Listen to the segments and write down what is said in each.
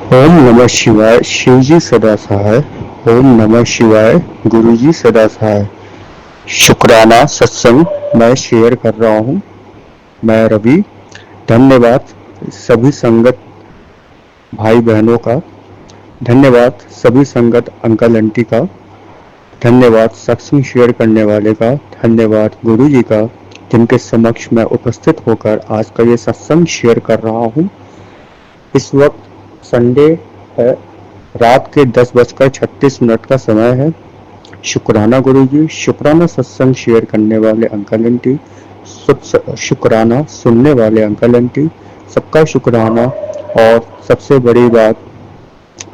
ओम नमः शिवाय। शिवजी सदा सहाय। ओम नमः शिवाय। गुरुजी सदा सहाय। शुक्राना सत्संग मैं शेयर कर रहा हूँ। मैं रवि। धन्यवाद सभी संगत भाई बहनों का। धन्यवाद सभी संगत अंकल आंटी का। धन्यवाद सत्संग शेयर करने वाले का। धन्यवाद गुरु जी का, जिनके समक्ष मैं उपस्थित होकर आज का ये सत्संग शेयर कर रहा हूँ। इस वक्त संडे है, रात के 10:36 का समय है। शुक्राना गुरुजी, शुक्राना सत्संग शेयर करने वाले अंकल आंटी, शुक्राना सुनने वाले अंकल आंटी, सबका शुक्राना। और सबसे बड़ी बात,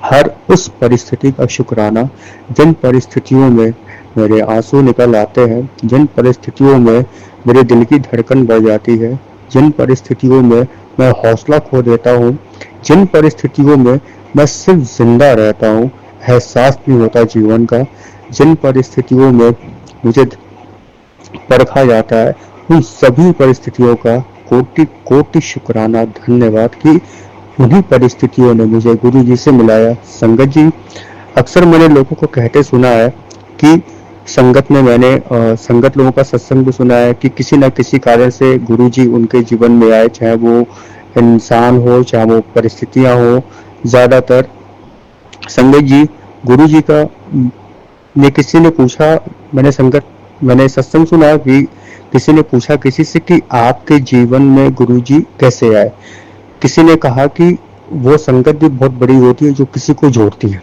हर उस परिस्थिति का शुक्राना जिन परिस्थितियों में मेरे आंसू निकल आते हैं, जिन परिस्थितियों में मेरे दिल की धड़कन बढ़ जाती है, जिन परिस्थितियों में मैं हौसला खो देता हूँ, जिन परिस्थितियों में मैं सिर्फ जिंदा रहता हूँ, एहसास नहीं होता जीवन का, जिन परिस्थितियों में मुझे परखा जाता है, उन सभी परिस्थितियों का कोटि कोटि शुक्राना, धन्यवाद कि उन्हीं परिस्थितियों ने मुझे गुरु जी से मिलाया। संगत जी, अक्सर मैंने लोगों को कहते सुना है कि संगत में संगत लोगों का सत्संग भी सुना है कि किसी न किसी कारण से गुरु जी उनके जीवन में आए, चाहे वो इंसान हो, चाहे वो परिस्थितियां हो। ज्यादातर संगत जी, गुरु जी का ने किसी ने पूछा, मैंने सत्संग सुना कि किसी ने पूछा किसी से कि आपके जीवन में गुरुजी कैसे आए। किसी ने कहा कि वो संगत भी बहुत बड़ी होती है जो किसी को जोड़ती है।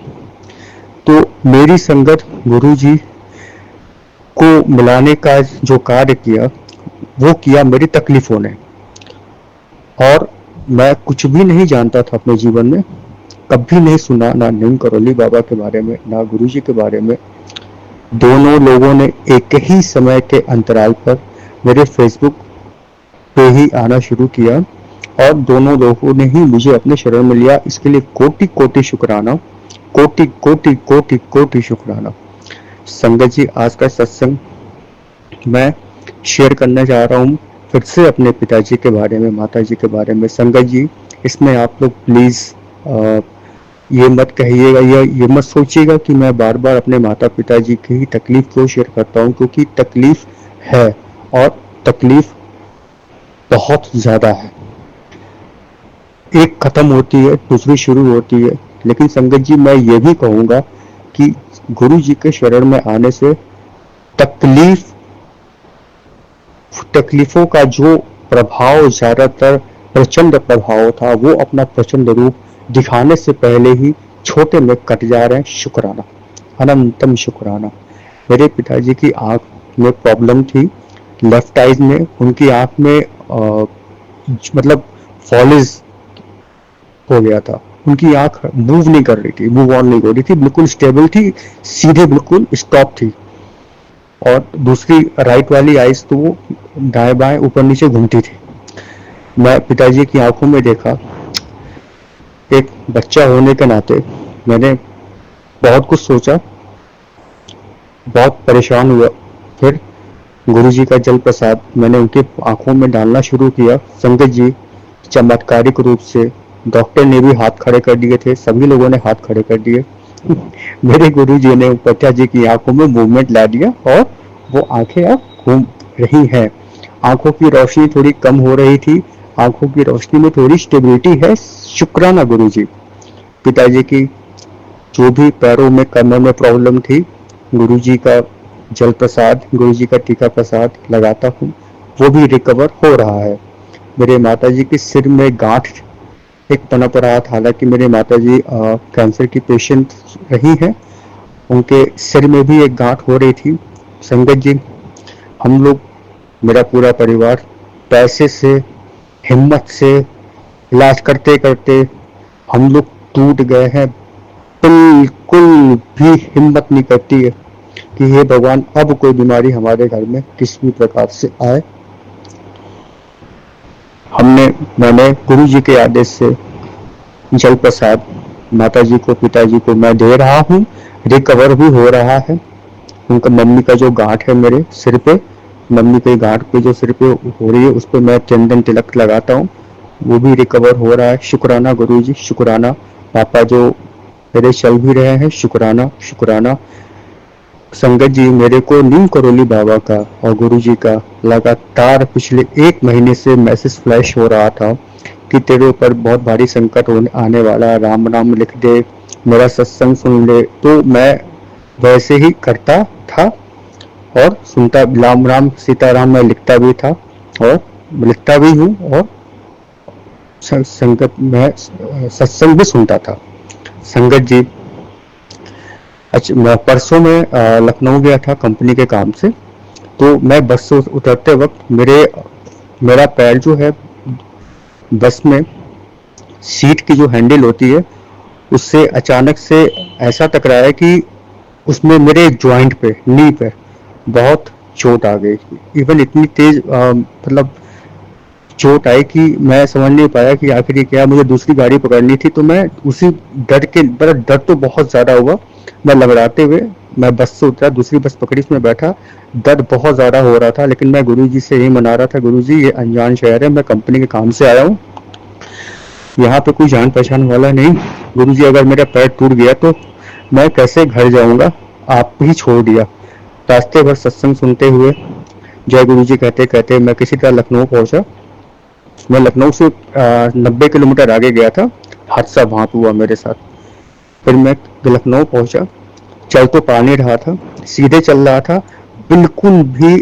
तो मेरी संगत गुरुजी को मिलाने का जो कार्य किया, वो किया मेरी तकलीफों ने। और मैं कुछ भी नहीं जानता था अपने जीवन में, कभी नहीं सुना ना नीम करौली बाबा के बारे में, ना गुरुजी के बारे में। दोनों लोगों ने एक ही समय के अंतराल पर मेरे फेसबुक पे ही आना शुरू किया और दोनों लोगों ने ही मुझे अपने शरण में लिया। इसके लिए कोटि कोटि शुक्राना, कोटि कोटि कोटि कोटि शुक्राना। संगत जी, आज का सत्संग मैं शेयर करना चाह रहा हूँ फिर से अपने पिताजी के बारे में, माता जी के बारे में। संगत जी, इसमें आप लोग प्लीज ये मत कहिएगा या ये मत सोचिएगा कि मैं बार बार अपने माता पिताजी की ही तकलीफ क्यों शेयर करता हूँ, क्योंकि तकलीफ है और तकलीफ बहुत ज्यादा है। एक खत्म होती है, दूसरी शुरू होती है। लेकिन संगत जी, मैं ये भी कहूंगा कि गुरु जी के शरण में आने से तकलीफों का जो प्रभाव, ज्यादातर प्रचंड प्रभाव था, वो अपना प्रचंड रूप दिखाने से पहले ही छोटे में कट जा रहे हैं। शुक्राना, अनंतम शुक्राना। मेरे पिताजी की आंख में प्रॉब्लम थी, लेफ्ट आइज में। उनकी आंख में मतलब फॉलिज हो गया था। उनकी आंख मूव नहीं कर रही थी, मूव ऑन नहीं हो रही थी, बिल्कुल स्टेबल थी, सीधे बिल्कुल स्टॉप थी। और दूसरी राइट वाली आइज तो वो दाएं बाएं ऊपर नीचे घूमती थी। मैं पिताजी की आंखों में देखा। एक बच्चा होने के नाते मैंने बहुत कुछ सोचा, बहुत परेशान हुआ। फिर गुरुजी का जल प्रसाद मैंने उनकी आंखों में डालना शुरू किया। संगत जी, चमत्कारिक रूप से डॉक्टर ने भी हाथ खड़े कर दिए थे, सभी लोगों ने हाथ खड़े कर दिए। मेरे गुरुजी ने पिताजी की आंखों में मूवमेंट ला दिया और वो आंखें अब घूम रही हैं। आंखों की रोशनी थोड़ी कम हो रही थी, आंखों की रोशनी में थोड़ी स्टेबिलिटी है। शुक्राना गुरुजी। पिताजी की जो भी पैरों में, कमर में प्रॉब्लम थी, गुरुजी का जल प्रसाद, गुरुजी का टीका प्रसाद लगाता हूँ, वो भी रिकवर हो रहा है। मेरे माताजी के सिर में गांठ एक पनप रहा था। हालांकि मेरे माताजी कैंसर की पेशेंट रही हैं, उनके सिर में भी एक गांठ हो रही थी। संगत जी, हम लोग, मेरा पूरा परिवार पैसे से, हिम्मत से इलाज करते करते हम लोग टूट गए हैं। बिल्कुल भी हिम्मत नहीं करती है कि हे भगवान, अब कोई बीमारी हमारे घर में किसी भी प्रकार से आए। मैंने गुरु जी के आदेश से जल प्रसाद माता जी को, पिताजी को मैं दे रहा हूँ। रिकवर भी हो रहा है। उनका मम्मी का जो गांठ है मेरे सिर पे, मम्मी के गांठ पे जो सिर पे हो रही है, उस पर मैं चंदन तिलक लगाता हूँ, वो भी रिकवर हो रहा है। शुक्राना गुरुजी, शुक्राना। पापा जो मेरे चल भी रहे हैं, शुक्राना शुक्राना। संगत जी, मेरे को नीम करोली बाबा का और गुरु जी का लगातार पिछले 1 महीने से मैसेज फ्लैश हो रहा था कि तेरे ऊपर बहुत भारी संकट आने वाला है, राम राम लिख दे, मेरा सत्संग सुन ले। तो मैं वैसे ही करता था और सुनता, राम राम सीताराम मैं लिखता भी था और लिखता भी हूँ, और संगत में सत्संग भी सुनता था। संगत जी, अच्छा, मैं परसों में लखनऊ गया था कंपनी के काम से। तो मैं बस से उतरते वक्त मेरा पैर जो है बस में सीट की जो हैंडल होती है उससे अचानक से ऐसा टकराया कि उसमें मेरे जॉइंट पे, नी पे बहुत चोट आ गई। इवन इतनी तेज मतलब चोट आई कि मैं समझ नहीं पाया कि आखिर ये क्या। मुझे दूसरी गाड़ी पकड़नी थी, तो मैं उसी डर के, मेरा डर तो बहुत ज्यादा हुआ। मैं लंगड़ाते हुए मैं बस से उतरा, दूसरी बस पकड़ी, उसमें बैठा। दर्द बहुत ज्यादा हो रहा था, लेकिन मैं गुरुजी से यही मना रहा था, गुरुजी ये अनजान शहर है, मैं कंपनी के काम से आया हूँ, यहाँ पे कोई जान पहचान वाला नहीं। गुरुजी अगर मेरा पैर टूट गया तो मैं कैसे घर जाऊंगा, आप ही छोड़ दिया। रास्ते भर सत्संग सुनते हुए जय गुरुजी कहते कहते मैं किसी तरह लखनऊ पहुंचा। मैं लखनऊ से 90 किलोमीटर आगे गया था, हादसा वहां पे हुआ मेरे साथ। फिर मैं लखनऊ पहुंचा, चल तो पा नहीं रहा था, सीधे चल रहा था, बिल्कुल भी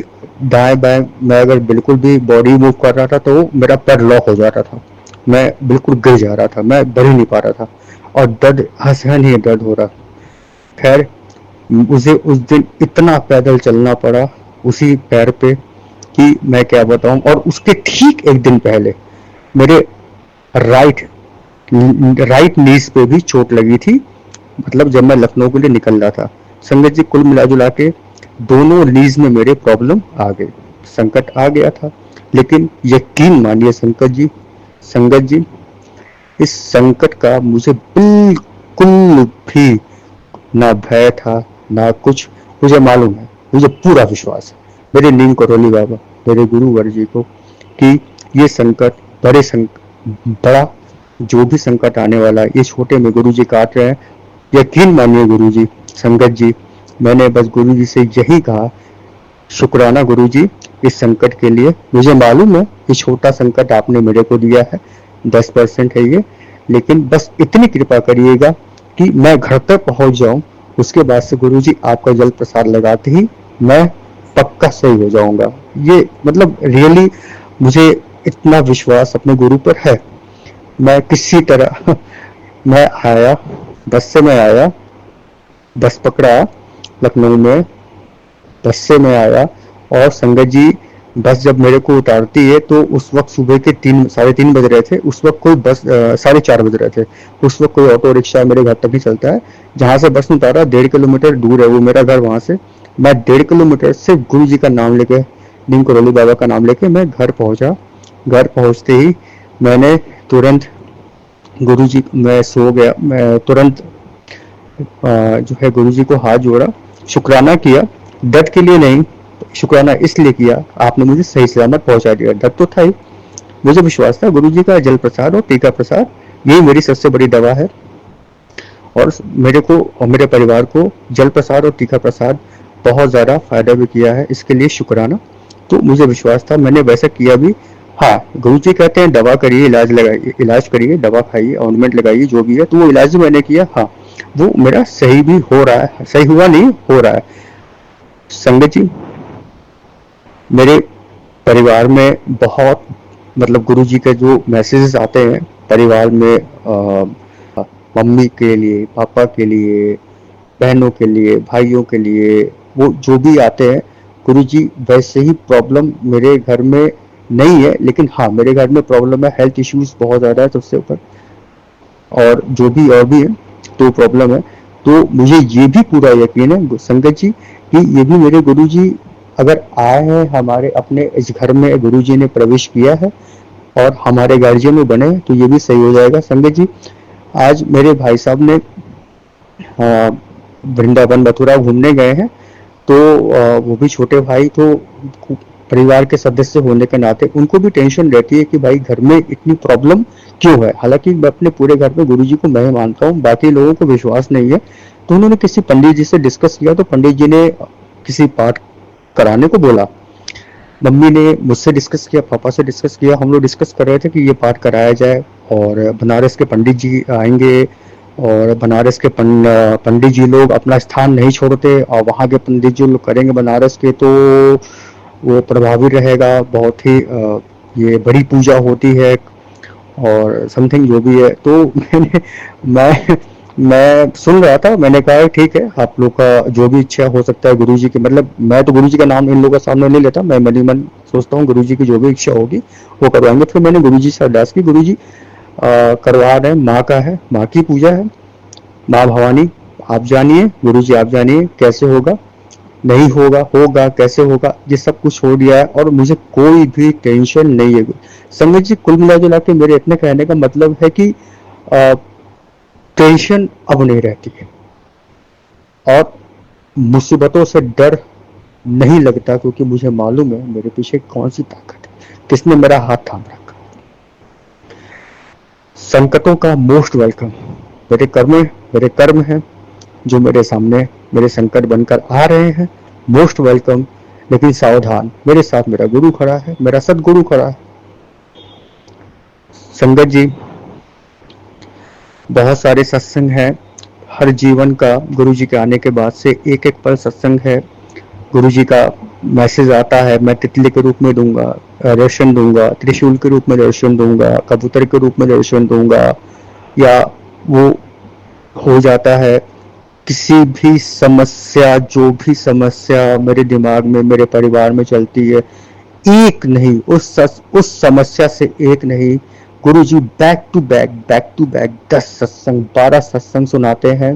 दाएं बाएं मैं अगर बिल्कुल भी बॉडी मूव कर रहा था तो मेरा पैर लॉक हो जा रहा था, मैं बिल्कुल गिर जा रहा था, मैं बढ़ ही नहीं पा रहा था, और दर्द असहन ही दर्द हो रहा। खैर, मुझे उस दिन इतना पैदल चलना पड़ा उसी पैर पे कि मैं क्या बताऊं। और उसके ठीक एक दिन पहले मेरे राइट राइट नीज पे भी चोट लगी थी, मतलब जब मैं लखनऊ के लिए निकल रहा था। संगत जी, कुल मिला जुला के दोनों नीज में मेरे प्रॉब्लम आ गई, संकट आ गया था। लेकिन यकीन मानिए संगत जी, इस संकट का मुझे बिल्कुल भी ना भय था, ना कुछ। मुझे मालूम है, मुझे पूरा विश्वास है मेरे नीम करोली बाबा, मेरे गुरुवर जी को, कि ये संकट बड़ा जो भी संकट आने वाला है, ये छोटे में गुरु जी काट रहे हैं। यकीन मानिए गुरु जी, संगत जी, मैंने बस गुरु जी से यही कहा, शुक्राना गुरु जी इस संकट के लिए। मुझे मालूम है ये छोटा संकट आपने मेरे को दिया है, 10% है ये, लेकिन बस इतनी कृपा करिएगा कि मैं घर तक पहुंच जाऊं। उसके बाद से गुरु जी आपका जल प्रसाद लगाते ही मैं पक्का सही हो जाऊंगा। ये मतलब रियली मुझे इतना विश्वास अपने गुरु पर है। मैं किसी तरह मैं आया, बस से मैं आया, बस पकड़ा लखनऊ में, बस से मैं आया। और संगत जी, बस जब मेरे को उतारती है तो उस वक्त सुबह के 3 साढ़े 3 बज रहे थे। उस वक्त कोई बस 4:30 बज रहे थे। उस वक्त कोई ऑटो रिक्शा मेरे घर तक ही चलता है। जहां से बस उतारा 1.5 किलोमीटर दूर है वो मेरा घर। वहां से मैं 1.5 किलोमीटर से गुरु जी का नाम लेके, नीम करोली बाबा का नाम लेके मैं घर पहुंचा। घर पहुंचते ही मैंने तुरंत गुरु जी, मैं सो गया, मैं तुरंत जो है गुरु जी को हाथ जोड़ा, शुक्राना किया। दर्द के लिए नहीं, शुक्राना इसलिए किया आपने मुझे सही सलामत पहुंचा दिया। दर्द तो था ही, मुझे विश्वास था गुरु जी का जल प्रसाद और टीका प्रसाद यही मेरी सबसे बड़ी दवा है। और मेरे को और मेरे परिवार को जल प्रसाद और टीका प्रसाद बहुत ज़्यादा फायदा भी किया है, इसके लिए शुक्राना। तो मुझे विश्वास था, मैंने वैसा किया भी। हाँ, गुरु जी कहते हैं दवा करिए, इलाज लगाइए, इलाज करिए, दवा खाइए, ऑइंटमेंट लगाइए, जो भी है, तो वो इलाज भी मैंने किया। हाँ, वो मेरा सही भी हो रहा है, सही हुआ नहीं, हो रहा है। संगत जी, मेरे परिवार में बहुत, मतलब गुरु जी के जो मैसेजेस आते हैं परिवार में, मम्मी के लिए, पापा के लिए, बहनों के लिए, भाइयों के लिए, वो जो भी आते हैं, गुरु जी वैसे ही प्रॉब्लम मेरे घर में नहीं है, लेकिन हाँ मेरे घर में प्रॉब्लम है, हेल्थ इश्यूज बहुत ज़्यादा है सबसे ऊपर, और जो भी और भी है तो प्रॉब्लम है। तो मुझे ये भी पूरा यकीन है संगत जी कि ये भी मेरे गुरु जी अगर आए हैं हमारे अपने इस घर में, गुरु जी ने प्रवेश किया है और हमारे गार्जियन में बने हैं, तो ये भी सही हो जाएगा। संगत जी, आज मेरे भाई साहब ने वृंदावन मथुरा घूमने गए हैं, तो वो भी छोटे भाई, तो परिवार के सदस्य होने के नाते उनको भी टेंशन रहती है कि भाई घर में इतनी प्रॉब्लम क्यों है। हालांकि मैं अपने पूरे घर में गुरुजी को मैं मानता हूँ, बाकी लोगों को विश्वास नहीं है। तो उन्होंने किसी पंडित जी से डिस्कस किया, तो पंडित जी ने किसी पाठ कराने को बोला। मम्मी ने मुझसे डिस्कस किया, पापा से डिस्कस किया, हम लोग डिस्कस कर रहे थे कि ये पाठ कराया जाए, और बनारस के पंडित जी आएंगे, और बनारस के पंडित जी लोग अपना स्थान नहीं छोड़ते, और वहाँ के पंडित जी लोग करेंगे बनारस के, तो वो प्रभावी रहेगा। बहुत ही ये बड़ी पूजा होती है, और समथिंग जो भी है। तो मैं सुन रहा था, मैंने कहा ठीक है, आप लोग का जो भी इच्छा हो सकता है गुरुजी की, मतलब मैं तो गुरुजी का नाम इन लोगों के सामने नहीं लेता, मैं मन ही मन सोचता हूँ गुरुजी की जो भी इच्छा होगी वो करवाएंगे। फिर मैंने गुरुजी से अरदास की, गुरुजी करवा रहे हैं, माँ का है, माँ की पूजा है, माँ भवानी आप जानिए, गुरुजी आप जानिए कैसे होगा, नहीं होगा, होगा कैसे होगा, ये सब कुछ हो गया है, और मुझे कोई भी टेंशन नहीं है। संगत जी, कुल मिला जुला के मेरे इतने कहने का मतलब है कि टेंशन अब नहीं रहती है, और मुसीबतों से डर नहीं लगता, क्योंकि मुझे मालूम है मेरे पीछे कौन सी ताकत है, किसने मेरा हाथ थाम रखा। संकटों का मोस्ट वेलकम। मेरे कर्म हैं जो मेरे सामने मेरे संकट बनकर आ रहे हैं, मोस्ट वेलकम। लेकिन सावधान, मेरे साथ मेरा गुरु खड़ा है, मेरा सदगुरु खड़ा है। संगत जी, बहुत सारे सत्संग हैं, हर जीवन का गुरुजी के आने के बाद से एक एक पल सत्संग है। गुरुजी का मैसेज आता है, मैं तितली के रूप में दूंगा दर्शन दूंगा, त्रिशूल के रूप में दर्शन दूंगा, कबूतर के रूप में दर्शन दूंगा, या वो हो जाता है। किसी भी समस्या, जो भी समस्या मेरे दिमाग में, मेरे परिवार में चलती है, एक नहीं, उस समस्या से एक नहीं, गुरुजी बैक टू बैक 10 सत्संग, 12 सत्संग सुनाते हैं।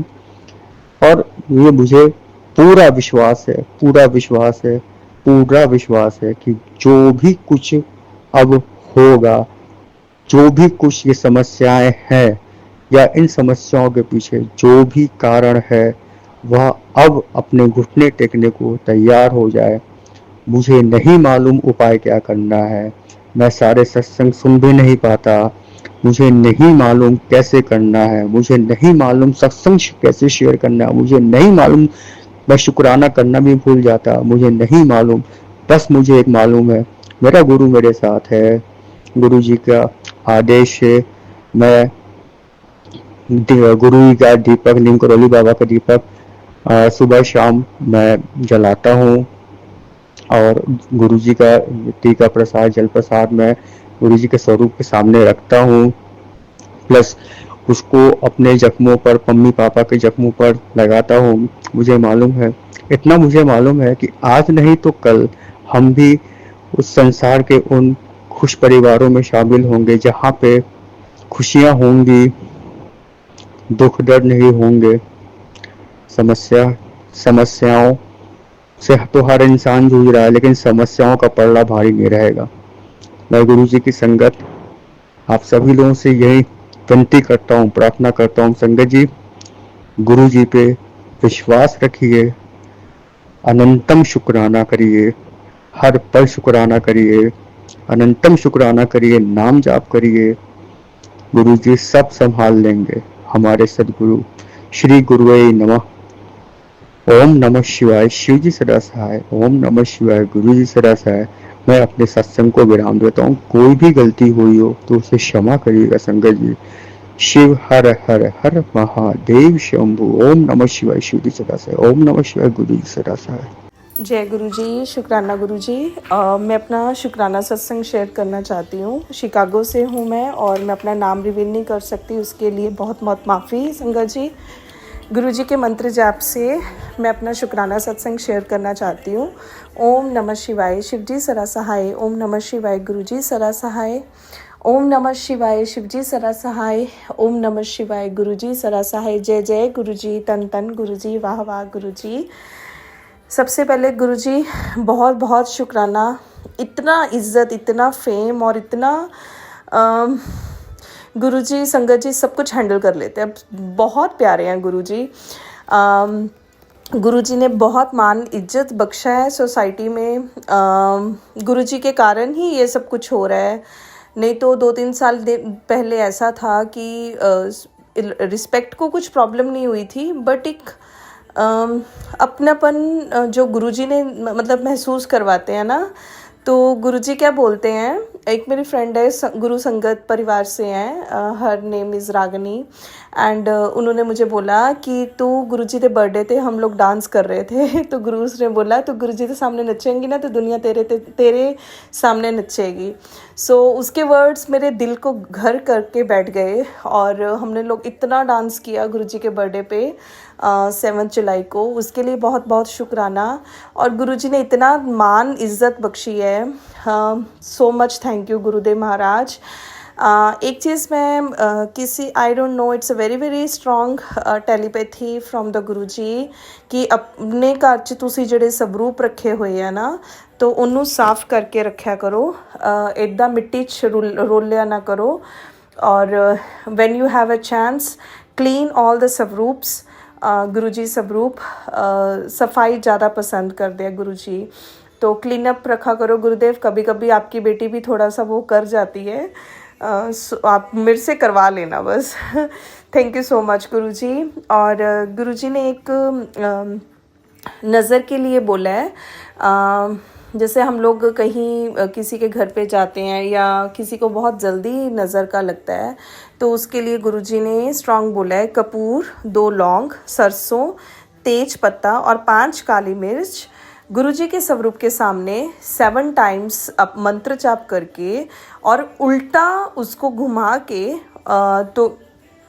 और ये मुझे पूरा विश्वास है, पूरा विश्वास है कि जो भी कुछ अब होगा, जो भी कुछ ये समस्याएं हैं, या इन समस्याओं के पीछे जो भी कारण है, वह अब अपने घुटने टेकने को तैयार हो जाए। मुझे नहीं मालूम उपाय क्या करना है, मैं सारे सत्संग सुन भी नहीं पाता, मुझे नहीं मालूम कैसे करना है, मुझे नहीं मालूम सत्संग कैसे शेयर करना है, मुझे नहीं मालूम, मैं शुक्राना करना भी भूल जाता, मुझे नहीं मालूम। बस मुझे एक मालूम है, मेरा गुरु मेरे साथ है, गुरु जी का आदेश है। मैं गुरु जी का दीपक, नीम करौली बाबा का दीपक सुबह शाम मैं जलाता हूँ, और गुरु जी का मिट्टी का प्रसाद, जल प्रसाद मैं गुरु जी के स्वरूप के सामने रखता हूँ। प्लस उसको अपने जख्मों पर, मम्मी पापा के जख्मों पर लगाता हूँ। मुझे मालूम है, इतना मुझे मालूम है कि आज नहीं तो कल हम भी उस संसार के उन खुश परिवारों में शामिल होंगे, जहाँ पे खुशियाँ होंगी, दुख दर्द नहीं होंगे। समस्याओं से तो हर इंसान जूझ रहा है, लेकिन समस्याओं का पलड़ा भारी नहीं रहेगा। मैं गुरु जी की संगत आप सभी लोगों से यही विनती करता हूँ, प्रार्थना करता हूँ, संगत जी गुरु जी पे विश्वास रखिए, अनंतम शुक्राना करिए, हर पल शुक्राना करिए, अनंतम शुक्राना करिए, नाम जाप करिए। गुरु जी सब संभाल लेंगे। हमारे सदगुरु श्री गुरुवे नमः। ओम नमः शिवाय। शिव जी सदा सहाय। ओम नमः शिवाय। गुरु जी सदा सहाय। मैं अपने सत्संग को विराम देता हूँ। कोई भी गलती हुई हो तो उसे क्षमा करिएगा संगत जी। शिव हर हर हर महादेव शंभु। ओम नमः शिवाय। शिव जी सदा सहाय। ओम नमः शिवाय। गुरु जी सदा सहाय। जय गुरु जी, शुक्राना गुरु जी। मैं अपना शुक्राना सत्संग शेयर करना चाहती हूँ। शिकागो से हूँ मैं, और मैं अपना नाम रिवील नहीं कर सकती, उसके लिए बहुत बहुत माफ़ी संगत जी। गुरु जी के मंत्र जाप से मैं अपना शुक्राना सत्संग शेयर करना चाहती हूँ। ओम नमः शिवाय। शिव जी सदा सहाय। ओम नमः शिवाय। गुरु जी सदा सहाय। ओम नमः शिवाय। शिव जी सदा सहाय। ओम नमः शिवाय। गुरु जी सदा सहाय। जय जय गुरु जी, तन तन गुरु जी, वाह वाह गुरु जी। सबसे पहले गुरु जी बहुत बहुत शुक्राना, इतना इज़्ज़त, इतना फेम, और इतना गुरु जी, संगत जी सब कुछ हैंडल कर लेते हैं। बहुत प्यारे हैं गुरु जी। गुरु जी ने बहुत मान इज्जत बख्शा है सोसाइटी में। गुरु जी के कारण ही ये सब कुछ हो रहा है। नहीं तो 2-3 साल पहले ऐसा था कि रिस्पेक्ट को कुछ प्रॉब्लम नहीं हुई थी, बट एक अपनापन जो गुरुजी ने मतलब महसूस करवाते हैं ना, तो गुरुजी क्या बोलते हैं, एक मेरी फ्रेंड है गुरु संगत परिवार से हैं, her name is Ragini, and उन्होंने मुझे बोला कि तू गुरुजी के बर्थडे थे, हम लोग डांस कर रहे थे तो गुरु ने बोला तो गुरुजी के सामने नचेंगी ना तो दुनिया तेरे सामने नचेगी। सो उसके वर्ड्स मेरे दिल को घर करके बैठ गए, और हमने लोग इतना डांस किया गुरुजी के बर्थडे पे 7 जुलाई को, उसके लिए बहुत बहुत शुक्राना। और गुरुजी ने इतना मान इज़्ज़त बख्शी है, सो मच थैंक यू गुरुदेव महाराज। एक चीज़ मैं किसी I don't know, it's a very very strong telepathy from the गुरु जी कि अपने घर 'ਚ ਤੁਸੀਂ ਜਿਹੜੇ ਸਵਰੂਪ ਰੱਖੇ ਹੋਏ ਆ ਨਾ, तो ਉਹਨੂੰ ਸਾਫ਼ ਕਰਕੇ ਰੱਖਿਆ ਕਰੋ, ਇੱਦਾਂ ਮਿੱਟੀ 'ਚ ਰੋਲਿਆ ਨਾ ਕਰੋ। और when you have a chance clean all the स्वरूप्स। गुरु जी स्वरूप सफाई ज़्यादा पसंद करते हैं गुरु जी, तो क्लीन अप रखा करो गुरुदेव। कभी कभी आपकी बेटी भी थोड़ा सा वो कर जाती है, आप मेरे से करवा लेना बस थैंक यू सो मच गुरु जी। और गुरु जी ने एक नज़र के लिए बोला है, जैसे हम लोग कहीं किसी के घर पे जाते हैं या किसी को बहुत जल्दी नज़र का लगता है, तो उसके लिए गुरुजी ने स्ट्रॉन्ग बोला है कपूर, 2 लौंग, सरसों, तेज पत्ता और 5 काली मिर्च गुरुजी के स्वरूप के सामने 7 टाइम्स अब मंत्र जाप करके और उल्टा उसको घुमा के तो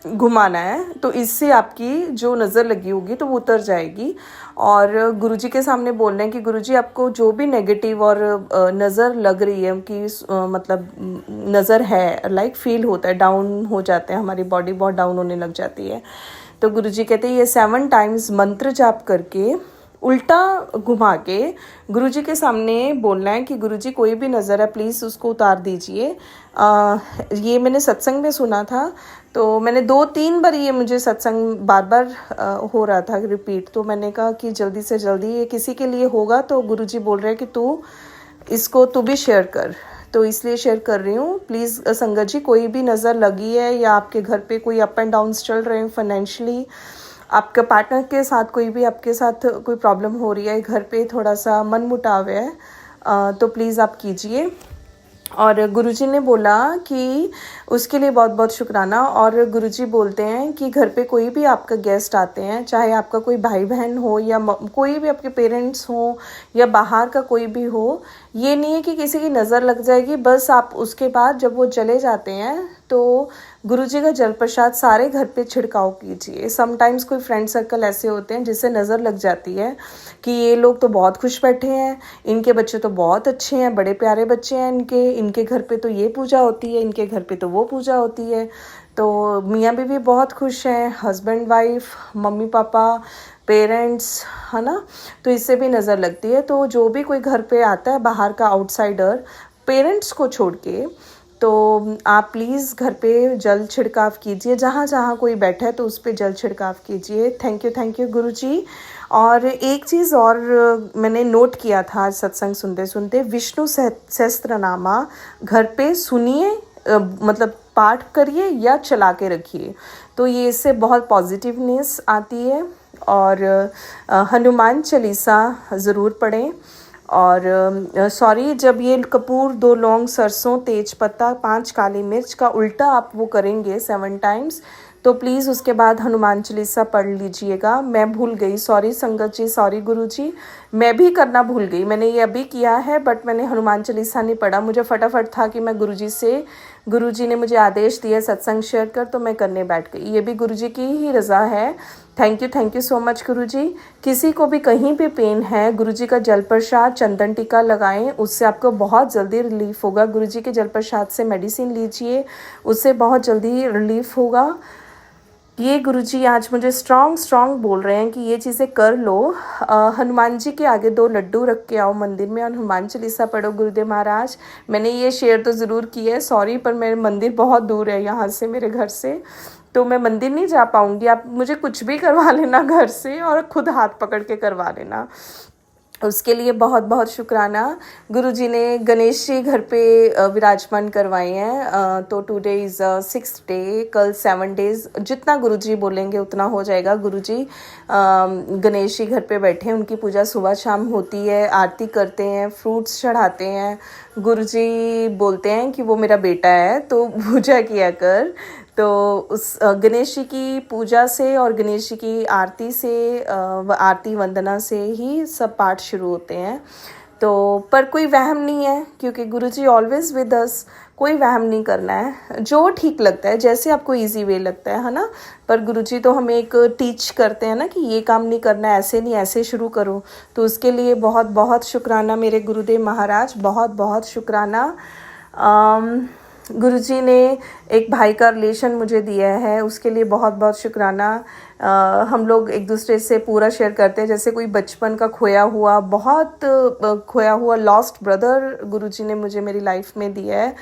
घुमाना है, तो इससे आपकी जो नज़र लगी होगी तो वो उतर जाएगी। और गुरुजी के सामने बोलना है कि गुरुजी आपको जो भी नेगेटिव और नज़र लग रही है कि मतलब नज़र है, लाइक फील होता है, डाउन हो जाते हैं, हमारी बॉडी बहुत डाउन होने लग जाती है, तो गुरुजी कहते हैं ये 7 टाइम्स मंत्र जाप करके उल्टा घुमा के गुरुजी के सामने बोलना है कि गुरुजी कोई भी नज़र है प्लीज़ उसको उतार दीजिए। ये मैंने सत्संग में सुना था, तो मैंने 2-3 बार ये मुझे सत्संग बार बार हो रहा था रिपीट, तो मैंने कहा कि जल्दी से जल्दी ये किसी के लिए होगा, तो गुरुजी बोल रहे हैं कि तू भी शेयर कर, तो इसलिए शेयर कर रही हूँ। प्लीज़ संगत जी, कोई भी नज़र लगी है या आपके घर पे कोई अप एंड डाउन्स चल रहे हैं फाइनेंशियली, आपके पार्टनर के साथ कोई भी आपके साथ कोई प्रॉब्लम हो रही है, घर पे थोड़ा सा मनमुटाव है, तो प्लीज़ आप कीजिए। और गुरुजी ने बोला कि उसके लिए बहुत बहुत शुक्राना। और गुरुजी बोलते हैं कि घर पे कोई भी आपका गेस्ट आते हैं, चाहे आपका कोई भाई बहन हो या कोई भी आपके पेरेंट्स हो या बाहर का कोई भी हो, ये नहीं है कि किसी की नज़र लग जाएगी, बस आप उसके बाद जब वो चले जाते हैं तो गुरुजी का जल प्रसाद सारे घर पे छिड़काव कीजिए। समटाइम्स कोई फ्रेंड सर्कल ऐसे होते हैं जिससे नज़र लग जाती है कि ये लोग तो बहुत खुश बैठे हैं, इनके बच्चे तो बहुत अच्छे हैं, बड़े प्यारे बच्चे हैं इनके घर पे तो ये पूजा होती है, इनके घर पे तो वो पूजा होती है, तो मियाँ बीवी बहुत खुश हैं, husband wife, mummy papa, parents, है ना, तो इससे भी नज़र लगती है। तो जो भी कोई घर पे आता है बाहर का आउटसाइडर, पेरेंट्स को छोड़ के, तो आप प्लीज़ घर पे जल छिड़काव कीजिए, जहाँ जहाँ कोई बैठा है तो उस पर जल छिड़काव कीजिए। थैंक यू गुरुजी। और एक चीज़ और मैंने नोट किया था सत्संग सुनते सुनते, विष्णु सहस्त्रनामा घर पे सुनिए, मतलब पाठ करिए या चला के रखिए, तो ये इससे बहुत पॉजिटिवनेस आती है। और हनुमान चालीसा ज़रूर पढ़ें। और जब ये कपूर, 2 लौंग, सरसों, तेज पत्ता, 5 काली मिर्च का उल्टा आप वो करेंगे 7 टाइम्स, तो प्लीज़ उसके बाद हनुमान चालीसा पढ़ लीजिएगा। मैं भूल गई, सॉरी संगत जी, सॉरी गुरु जी, मैं भी करना भूल गई, मैंने ये अभी किया है बट मैंने हनुमान चालीसा नहीं पढ़ा, मुझे फटाफट था कि मैं गुरु जी ने मुझे आदेश दिया सत्संग शेयर कर, तो मैं करने बैठ गई। ये भी गुरु जी की ही रज़ा है। थैंक यू सो मच गुरु जी। किसी को भी कहीं पे पेन है, गुरु जी का जल प्रसाद, चंदन टीका लगाएं, उससे आपको बहुत जल्दी रिलीफ होगा। गुरु जी के जल प्रसाद से मेडिसिन लीजिए, उससे बहुत जल्दी रिलीफ होगा। ये गुरुजी आज मुझे स्ट्रॉन्ग बोल रहे हैं कि ये चीज़ें कर लो। हनुमान जी के आगे 2 लड्डू रख के आओ मंदिर में और हनुमान चालीसा पढ़ो गुरुदेव महाराज। मैंने ये शेयर तो ज़रूर किया है, सॉरी, पर मेरे मंदिर बहुत दूर है यहाँ से, मेरे घर से, तो मैं मंदिर नहीं जा पाऊँगी। आप मुझे कुछ भी करवा लेना घर से और खुद हाथ पकड़ के करवा लेना। उसके लिए बहुत बहुत शुक्राना। गुरुजी ने गणेश जी घर पे विराजमान करवाए हैं। तो टुडे इज़ 6th डे, कल 7 डेज़, जितना गुरुजी बोलेंगे उतना हो जाएगा। गुरुजी गणेश जी घर पे बैठे हैं, उनकी पूजा सुबह शाम होती है, आरती करते हैं, फ्रूट्स चढ़ाते हैं। गुरुजी बोलते हैं कि वो मेरा बेटा है तो पूजा किया कर। तो उस गणेश जी की पूजा से और गणेश जी की आरती से आरती वंदना से ही सब पाठ शुरू होते हैं। तो पर कोई वहम नहीं है, क्योंकि गुरुजी ऑलवेज विद अस। कोई वहम नहीं करना है, जो ठीक लगता है, जैसे आपको इजी वे लगता है ना। पर गुरुजी तो हमें एक टीच करते हैं ना कि ये काम नहीं करना है, ऐसे नहीं, ऐसे शुरू करो। तो उसके लिए बहुत बहुत शुक्राना मेरे गुरुदेव महाराज, बहुत बहुत शुक्राना। गुरुजी ने एक भाई का रिलेशन मुझे दिया है, उसके लिए बहुत बहुत शुक्राना। हम लोग एक दूसरे से पूरा शेयर करते हैं, जैसे कोई बचपन का खोया हुआ लॉस्ट ब्रदर गुरुजी ने मुझे मेरी लाइफ में दिया है।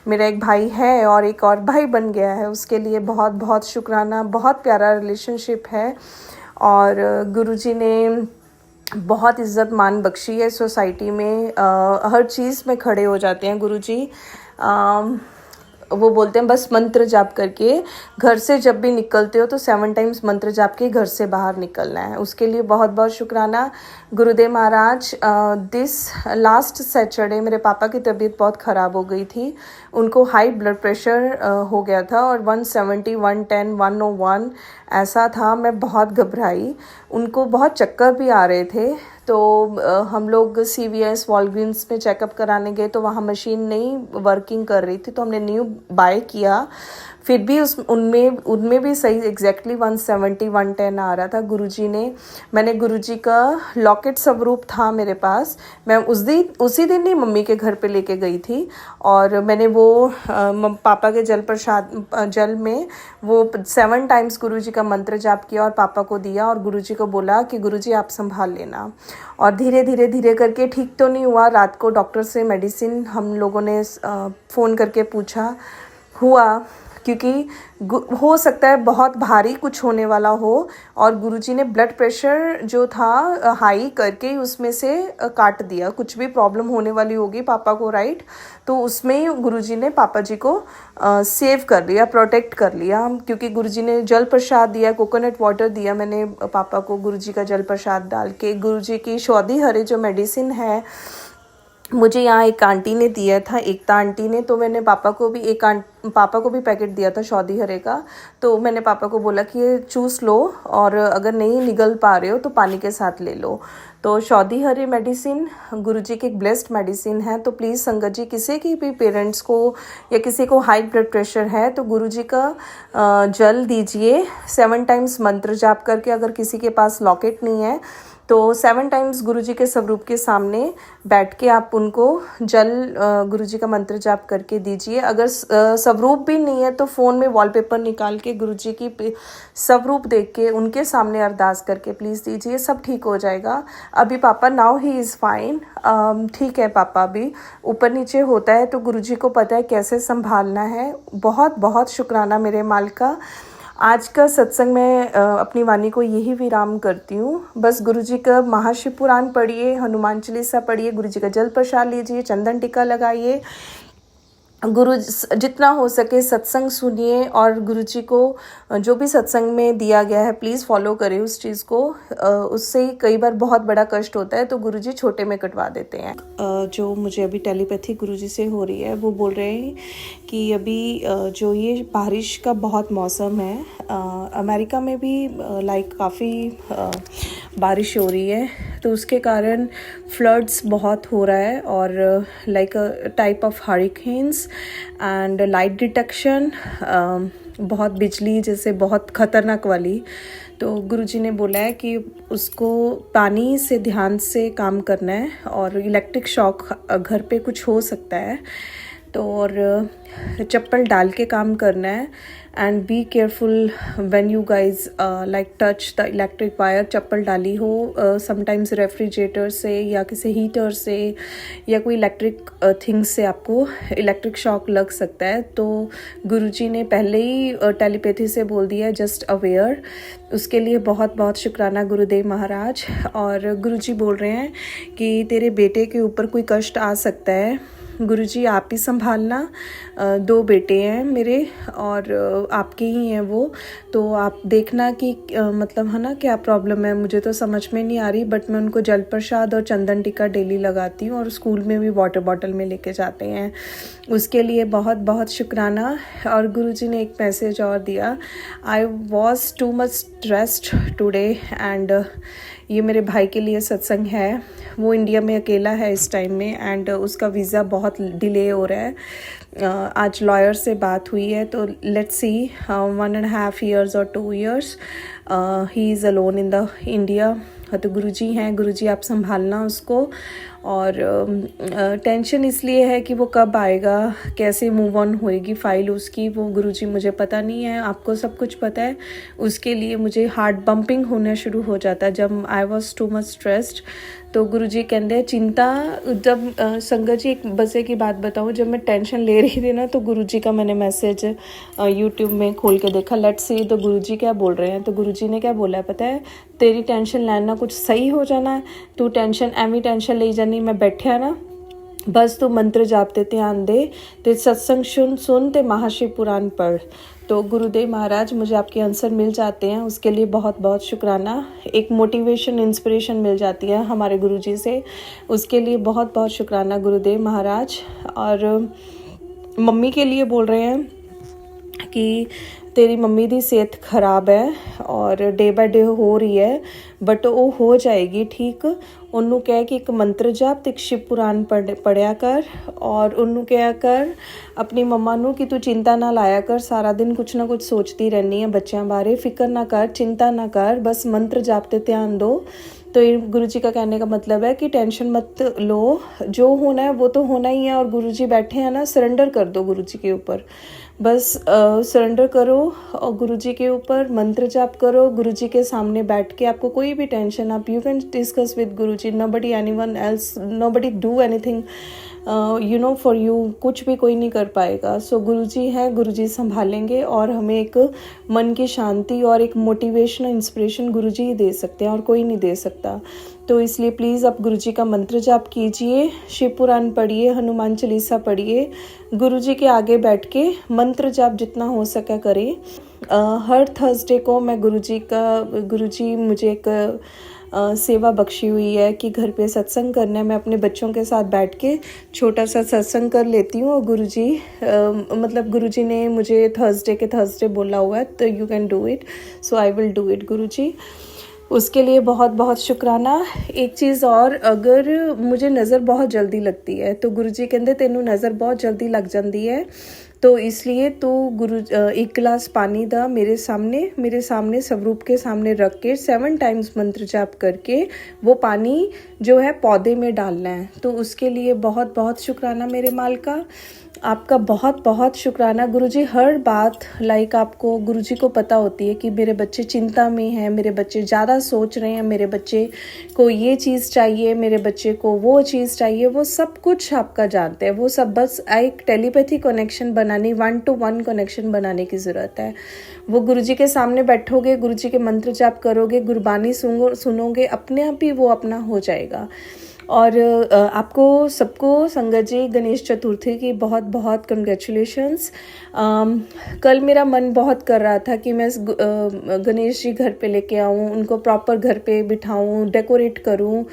मेरा एक भाई है और एक और भाई बन गया है, उसके लिए बहुत बहुत शुक्राना। बहुत प्यारा रिलेशनशिप है और गुरुजी ने बहुत इज़्ज़त मान बख्शी है सोसाइटी में। हर चीज़ में खड़े हो जाते हैं गुरुजी। वो बोलते हैं बस मंत्र जाप करके घर से जब भी निकलते हो तो 7 टाइम्स मंत्र जाप के घर से बाहर निकलना है। उसके लिए बहुत बहुत शुक्राना गुरुदेव महाराज। दिस लास्ट सैटरडे मेरे पापा की तबीयत बहुत ख़राब हो गई थी। उनको हाई ब्लड प्रेशर हो गया था और 170, 110, 101 ऐसा था। मैं बहुत घबराई, उनको बहुत चक्कर भी आ रहे थे। तो हम लोग CVS वॉलग्रीन्स में चेकअप कराने गए तो वहाँ मशीन नहीं वर्किंग कर रही थी, तो हमने न्यू बाय किया। फिर भी उनमें भी सही एग्जैक्टली 170, 110 आ रहा था। मैंने गुरुजी का लॉकेट स्वरूप था मेरे पास। मैं उसी दिन ही मम्मी के घर पे लेके गई थी और मैंने वो पापा के जल में वो 7 टाइम्स गुरुजी का मंत्र जाप किया और पापा को दिया और गुरुजी को बोला कि गुरुजी आप संभाल लेना। और धीरे करके ठीक तो नहीं हुआ। रात को डॉक्टर से मेडिसिन हम लोगों ने फ़ोन करके पूछा, हुआ, क्योंकि हो सकता है बहुत भारी कुछ होने वाला हो। और गुरुजी ने ब्लड प्रेशर जो था हाई करके उसमें से काट दिया। कुछ भी प्रॉब्लम होने वाली होगी पापा को, राइट, तो उसमें गुरुजी ने पापा जी को सेव कर लिया, प्रोटेक्ट कर लिया। क्योंकि गुरुजी ने जल प्रसाद दिया, कोकोनट वाटर दिया मैंने पापा को गुरुजी का जल प्रसाद डाल के। गुरुजी की शौदी हरे जो मेडिसिन है मुझे यहाँ एक आंटी ने दिया था, एकता आंटी ने, तो मैंने पापा को भी पैकेट दिया था शौदी हरे का। तो मैंने पापा को बोला कि ये चूस लो और अगर नहीं निगल पा रहे हो तो पानी के साथ ले लो। तो शौदी हरे मेडिसिन गुरुजी की एक ब्लेस्ड मेडिसिन है। तो प्लीज़ संगत जी, किसी की भी पेरेंट्स को या किसी को हाई ब्लड प्रेशर है तो गुरुजी का जल दीजिए 7 टाइम्स मंत्र जाप करके। अगर किसी के पास लॉकेट नहीं है तो 7 टाइम्स गुरुजी के स्वरूप के सामने बैठ के आप उनको जल गुरुजी का मंत्र जाप करके दीजिए। अगर स्वरूप भी नहीं है तो फ़ोन में वॉलपेपर निकाल के गुरुजी की स्वरूप देख के उनके सामने अरदास करके प्लीज़ दीजिए, सब ठीक हो जाएगा। अभी पापा नाउ ही इज़ फाइन, ठीक है पापा, भी ऊपर नीचे होता है तो गुरुजी को पता है कैसे संभालना है। बहुत बहुत शुक्राना मेरे मालिका। आज का सत्संग में अपनी वाणी को यही विराम करती हूँ। बस गुरुजी का महाशिव पुराण पढ़िए, हनुमान चालीसा पढ़िए, गुरुजी का जल प्रसाद लीजिए, चंदन टिक्का लगाइए, जितना हो सके सत्संग सुनिए और गुरुजी को जो भी सत्संग में दिया गया है प्लीज़ फॉलो करें उस चीज़ को। उससे कई बार बहुत बड़ा कष्ट होता है तो गुरुजी छोटे में कटवा देते हैं। जो मुझे अभी टेलीपैथी गुरुजी से हो रही है वो बोल रहे हैं कि अभी जो ये बारिश का बहुत मौसम है, अमेरिका में भी लाइक काफ़ी बारिश हो रही है तो उसके कारण फ्लड्स बहुत हो रहा है और like type of hurricanes and light detection, बहुत बिजली जैसे बहुत ख़तरनाक वाली। तो गुरुजी ने बोला है कि उसको पानी से ध्यान से काम करना है और इलेक्ट्रिक शॉक घर पे कुछ हो सकता है। तो और चप्पल डाल के काम करना है। And be careful when you guys like touch the electric wire. चप्पल डाली हो समटाइम्स रेफ्रिजरेटर से या किसी हीटर से या कोई इलेक्ट्रिक थिंग्स से आपको इलेक्ट्रिक शॉक लग सकता है। तो गुरुजी ने पहले ही टेलीपैथी से बोल दिया जस्ट अवेयर। उसके लिए बहुत बहुत शुक्राना गुरुदेव महाराज। और गुरुजी बोल रहे हैं कि तेरे बेटे के ऊपर कोई कष्ट आ सकता है, गुरुजी आप ही संभालना। 2 बेटे हैं मेरे और आपके ही हैं वो, तो आप देखना कि मतलब है ना क्या प्रॉब्लम है। मुझे तो समझ में नहीं आ रही, बट मैं उनको जल प्रसाद और चंदन टीका डेली लगाती हूँ और स्कूल में भी वाटर बॉटल में लेके जाते हैं। उसके लिए बहुत बहुत शुक्राना। और गुरुजी ने एक मैसेज और दिया, I was too much stressed today and ये मेरे भाई के लिए सत्संग है। वो इंडिया में अकेला है इस टाइम में एंड उसका वीज़ा बहुत डिले हो रहा है। आज लॉयर से बात हुई है, तो लेट्स सी 1.5 years और 2 years he is alone in the India. तो गुरुजी हैं, गुरुजी आप संभालना उसको। और टेंशन इसलिए है कि वो कब आएगा, कैसे मूव ऑन होएगी फ़ाइल उसकी, वो गुरुजी मुझे पता नहीं है, आपको सब कुछ पता है। उसके लिए मुझे हार्ट बम्पिंग होना शुरू हो जाता है जब I was too much stressed. तो गुरुजी कहते हैं चिंता, जब संगत जी एक बसे की बात बताऊँ, जब मैं टेंशन ले रही थी ना तो गुरुजी का मैंने मैसेज यूट्यूब में खोल के देखा, लेट्स सी तो गुरुजी क्या बोल रहे हैं। तो गुरुजी ने क्या बोला है पता है, तेरी टेंशन लेना कुछ सही हो जाना है, तू टेंशन एवं टेंशन ले जानी, मैं बैठा ना बस तू मंत्र जापते ध्यान दे, ते सत्संग सुन ते महाशिव पुराण पढ़। तो गुरुदेव महाराज मुझे आपके आंसर मिल जाते हैं, उसके लिए बहुत बहुत शुक्राना। एक मोटिवेशन इंस्पिरेशन मिल जाती है हमारे गुरुजी से, उसके लिए बहुत बहुत शुक्राना गुरुदेव महाराज। और मम्मी के लिए बोल रहे हैं कि तेरी मम्मी दी सेहत खराब है और डे बाय डे हो रही है, बट वो हो जाएगी ठीक। उन्होंने कह कि एक मंत्र जाप ते एक शिव पुराण पढ़िया कर और उन्होंने कहा कर अपनी मम्मा नू कि तू चिंता ना लाया कर, सारा दिन कुछ ना कुछ सोचती रहनी है बच्चों बारे, फिक्र ना कर, चिंता ना कर, बस मंत्र जापते ध्यान दो। तो ये गुरुजी का कहने का मतलब है कि टेंशन मत लो, जो होना है वो तो होना ही है। और गुरुजी बैठे हैं ना, सरेंडर कर दो गुरुजी के ऊपर, बस सरेंडर करो और गुरुजी के ऊपर मंत्र जाप करो। गुरुजी के सामने बैठ के आपको कोई भी टेंशन, आप you can discuss with Guruji, nobody anyone else, nobody do anything you know for you, कुछ भी कोई नहीं कर पाएगा। सो गुरुजी है, गुरुजी संभालेंगे और हमें एक मन की शांति और एक मोटिवेशनल इंस्पिरेशन गुरुजी ही दे सकते हैं और कोई नहीं दे सकता। तो इसलिए प्लीज़ आप गुरुजी का मंत्र जाप कीजिए, शिव पुराण पढ़िए, हनुमान चालीसा पढ़िए, गुरुजी के आगे बैठ के मंत्र जाप जितना हो सके करें। हर थर्सडे को मैं गुरुजी मुझे एक सेवा बख्शी हुई है कि घर पे सत्संग करना है। मैं अपने बच्चों के साथ बैठ के छोटा सा सत्संग कर लेती हूँ और गुरुजी मतलब गुरुजी ने मुझे थर्सडे बोला हुआ है, तो you can do it, so I will do it Guruji. उसके लिए बहुत बहुत शुक्राना। एक चीज़ और, अगर मुझे नज़र बहुत जल्दी लगती है तो गुरुजी कहते तेनू नज़र बहुत जल्दी लग जाती है, तो इसलिए तो एक गिलास पानी दा मेरे सामने स्वरूप के सामने रख के 7 times मंत्र जाप करके वो पानी जो है पौधे में डालना है। तो उसके लिए बहुत बहुत शुक्राना मेरे मालिका, आपका बहुत बहुत शुक्राना। गुरुजी हर बात लाइक आपको गुरुजी को पता होती है कि मेरे बच्चे चिंता में हैं, मेरे बच्चे ज़्यादा सोच रहे हैं, मेरे बच्चे को ये चीज़ चाहिए, मेरे बच्चे को वो चीज़ चाहिए, वो सब कुछ आपका जानते हैं। वो सब बस एक टेलीपैथी कनेक्शन बनाने, 1-to-1 कनेक्शन बनाने की ज़रूरत है। वो गुरुजी के सामने बैठोगे, गुरुजी के मंत्र जाप करोगे, गुरबानी सुनोगे, अपने आप ही वो अपना हो जाएगा। और आपको सबको संगत जी गणेश चतुर्थी की बहुत बहुत कंग्रेचुलेशंस। कल मेरा मन बहुत कर रहा था कि मैं गणेश जी घर पे लेके आऊँ, उनको प्रॉपर घर पे बिठाऊँ, डेकोरेट करूँ।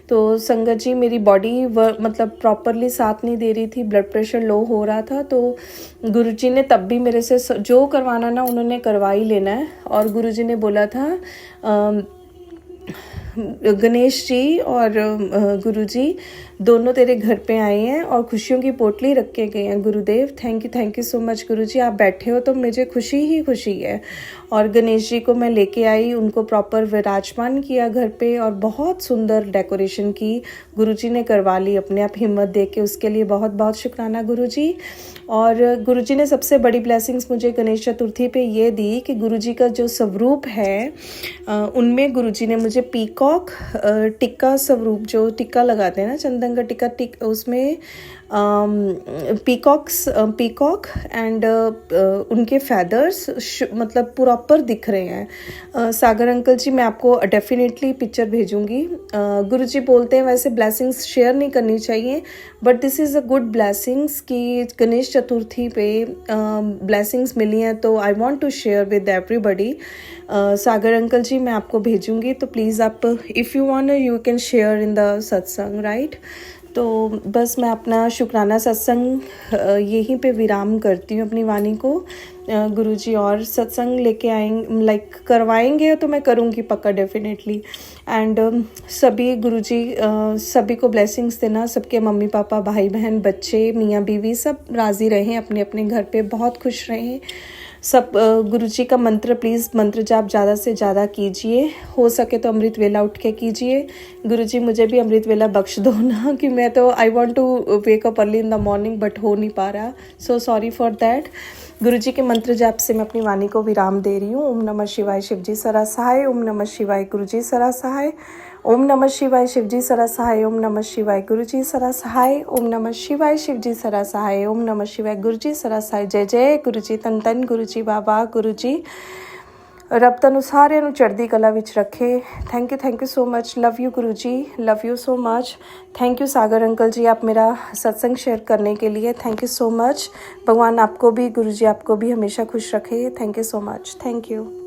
तो संगत जी मेरी बॉडी मतलब प्रॉपरली साथ नहीं दे रही थी, ब्लड प्रेशर लो हो रहा था। तो गुरुजी ने तब भी मेरे से जो करवाना ना उन्होंने करवा ही लेना है। और गुरुजी ने बोला था गणेश जी और गुरु जी दोनों तेरे घर पे आए हैं और खुशियों की पोटली रख के गए हैं। गुरुदेव थैंक यू सो मच गुरु जी, आप बैठे हो तो मुझे खुशी ही खुशी है। और गणेश जी को मैं लेके आई, उनको प्रॉपर विराजमान किया घर पे और बहुत सुंदर डेकोरेशन की गुरु जी ने करवा ली अपने आप हिम्मत दे के, उसके लिए बहुत बहुत शुक्राना गुरु जी। और गुरु जी ने सबसे बड़ी ब्लेसिंग्स मुझे गणेश चतुर्थी पे ये दी कि गुरु जी का जो स्वरूप है उनमें गुरु जी ने मुझे पीकॉक टिक्का स्वरूप, जो टिक्का लगाते हैं ना चंदन का टिक्का, उसमें पीकॉक एंड उनके फैदर्स मतलब प्रॉपर दिख रहे हैं। सागर अंकल जी मैं आपको डेफिनेटली पिक्चर भेजूंगी। गुरु जी बोलते हैं वैसे ब्लेसिंग्स शेयर नहीं करनी चाहिए, but this is a good blessings कि गणेश चतुर्थी पे ब्लेसिंग्स मिली हैं, तो I want to share with everybody. Sagar uncle ji मैं आपको भेजूंगी, तो प्लीज़ आप if you want you can share in the satsang, right. तो बस मैं अपना शुक्राना सत्संग यहीं पे विराम करती हूँ अपनी वाणी को। गुरुजी और सत्संग लेके आएंगे, लाइक करवाएंगे तो मैं करूँगी पक्का डेफिनेटली। एंड सभी गुरुजी सभी को ब्लेसिंग्स देना, सबके मम्मी पापा भाई बहन बच्चे मियाँ बीवी सब राज़ी रहें, अपने अपने घर पे बहुत खुश रहें सब। गुरुजी का मंत्र प्लीज़ मंत्र जाप ज़्यादा से ज़्यादा कीजिए, हो सके तो अमृत वेला उठ के कीजिए। गुरुजी मुझे भी अमृत वेला बख्श दो ना, कि मैं तो I want to wake up early in the morning but हो नहीं पा रहा, सो सॉरी फॉर दैट। गुरुजी के मंत्र जाप से मैं अपनी वाणी को विराम दे रही हूँ। ओम नमः शिवाय शिवजी सरा सहाय, ओम नमः शिवाय गुरुजी सरा सहाय, ओम नमः शिवाय शिवजी सरा सहाय, ओम नमः शिवाय गुरुजी सरा सहाय, ओम नमः शिवाय शिवजी सरा सहाय, ओम नमः शिवाय गुरुजी सरा सहाय। जय जय गुरुजी, तन तन गुरुजी बाबा गुरुजी रब तनु सारे ਨੂੰ ਚੜ੍ਹਦੀ ਕਲਾ ਵਿੱਚ ਰੱਖੇ। Thank you so much, love you Guruji, love you so much. Thank you Sagar uncle ji, आप मेरा सत्संग शेयर करने के लिए थैंक यू सो मच। भगवान आपको भी गुरुजी आपको भी हमेशा खुश रखे। Thank you so much, thank you.